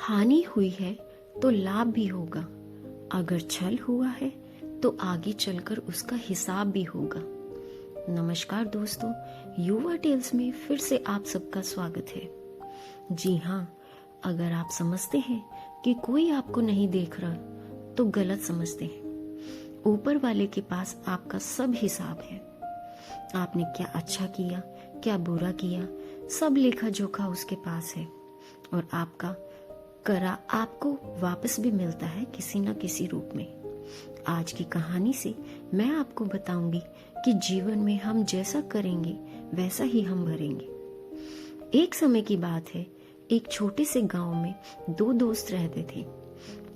हानि हुई है तो लाभ भी होगा, अगर छल हुआ है तो आगे चलकर उसका हिसाब भी होगा। नमस्कार दोस्तों, युवा टेल्स में फिर से आप सबका स्वागत है। जी हाँ, अगर आप समझते हैं कि कोई आपको नहीं देख रहा तो गलत समझते हैं। ऊपर वाले के पास आपका सब हिसाब है। आपने क्या अच्छा किया, क्या बुरा किया, सब लेखा जोखा उसके पास है और आपका करा आपको वापस भी मिलता है किसी न किसी रूप में। आज की कहानी से मैं आपको बताऊंगी कि जीवन में हम जैसा करेंगे वैसा ही हम भरेंगे। एक समय की बात है, एक छोटे से गांव में दो दोस्त रहते थे।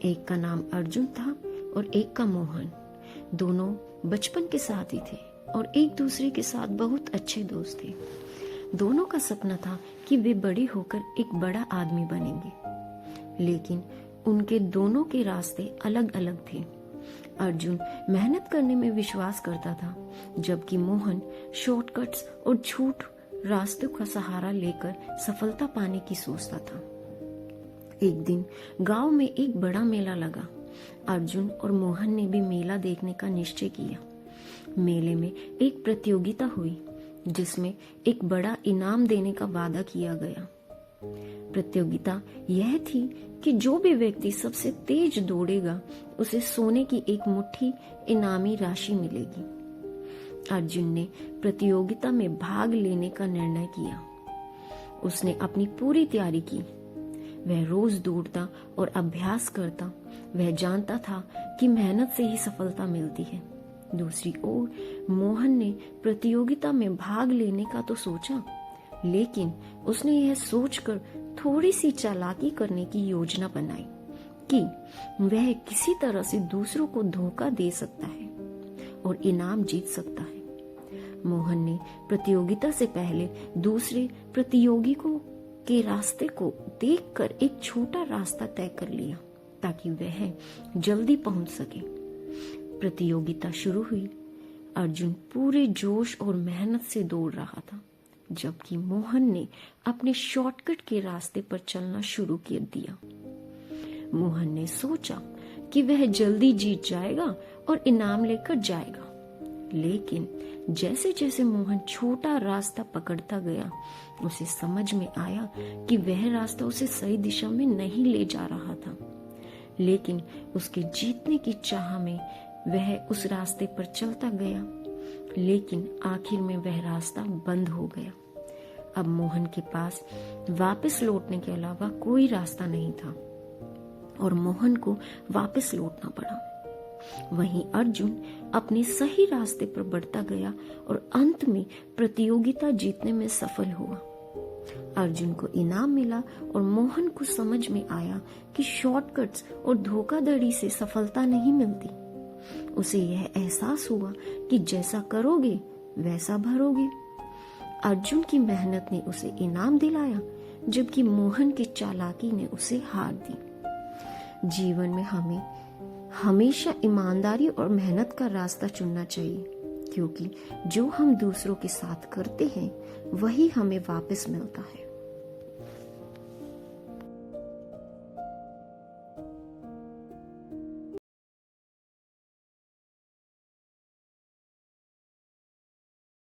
एक का नाम अर्जुन था और एक का मोहन। दोनों बचपन के साथी थे और एक दूसरे के साथ बहुत अच्छे दोस्त थे। दोनों का सपना था कि वे बड़े होकर एक बड़ा आदमी बनेंगे, लेकिन उनके दोनों के रास्ते अलग अलग थे। अर्जुन मेहनत करने में विश्वास करता था, जबकि मोहन शॉर्टकट्स और झूठ रास्तों का सहारा लेकर सफलता पाने की सोचता था। एक दिन गांव में एक बड़ा मेला लगा। अर्जुन और मोहन ने भी मेला देखने का निश्चय किया। मेले में एक प्रतियोगिता हुई जिसमें एक बड़ा इनाम देने का वादा किया गया। प्रतियोगिता यह थी कि जो भी व्यक्ति सबसे तेज दौड़ेगा उसे सोने की एक मुट्ठी इनामी राशि मिलेगी। अर्जुन ने प्रतियोगिता में भाग लेने का निर्णय किया। उसने अपनी पूरी तैयारी की। वह रोज दौड़ता और अभ्यास करता। वह जानता था कि मेहनत से ही सफलता मिलती है। दूसरी ओर मोहन ने प्रतियोगिता में भाग लेने का तो सोचा, लेकिन उसने यह सोचकर थोड़ी सी चालाकी करने की योजना बनाई कि वह किसी तरह से दूसरों को धोखा दे सकता है और इनाम जीत सकता है। मोहन ने प्रतियोगिता से पहले दूसरे प्रतियोगियों के रास्ते को देखकर एक छोटा रास्ता तय कर लिया ताकि वह जल्दी पहुंच सके। प्रतियोगिता शुरू हुई। अर्जुन पूरे जोश और मेहनत से दौड़ रहा था, जबकि मोहन ने अपने शॉर्टकट के रास्ते पर चलना शुरू कर दिया। मोहन ने सोचा कि वह जल्दी जीत जाएगा और इनाम लेकर जाएगा, लेकिन जैसे जैसे मोहन छोटा रास्ता पकड़ता गया, उसे समझ में आया कि वह रास्ता उसे सही दिशा में नहीं ले जा रहा था। लेकिन उसके जीतने की चाह में वह उस रास्ते पर चलता गया, लेकिन आखिर में वह रास्ता बंद हो गया। अब मोहन के पास वापस लौटने के अलावा कोई रास्ता नहीं था और मोहन को वापस लौटना पड़ा। वहीं अर्जुन अपने सही रास्ते पर बढ़ता गया और अंत में प्रतियोगिता जीतने में सफल हुआ। अर्जुन को इनाम मिला और मोहन को समझ में आया कि शॉर्टकट्स और धोखाधड़ी से सफलता नहीं मिलती। उसे यह एहसास हुआ कि जैसा करोगे वैसा भरोगे। अर्जुन की मेहनत ने उसे इनाम दिलाया, जबकि मोहन की चालाकी ने उसे हार दी। जीवन में हमें हमेशा ईमानदारी और मेहनत का रास्ता चुनना चाहिए, क्योंकि जो हम दूसरों के साथ करते हैं वही हमें वापस मिलता है।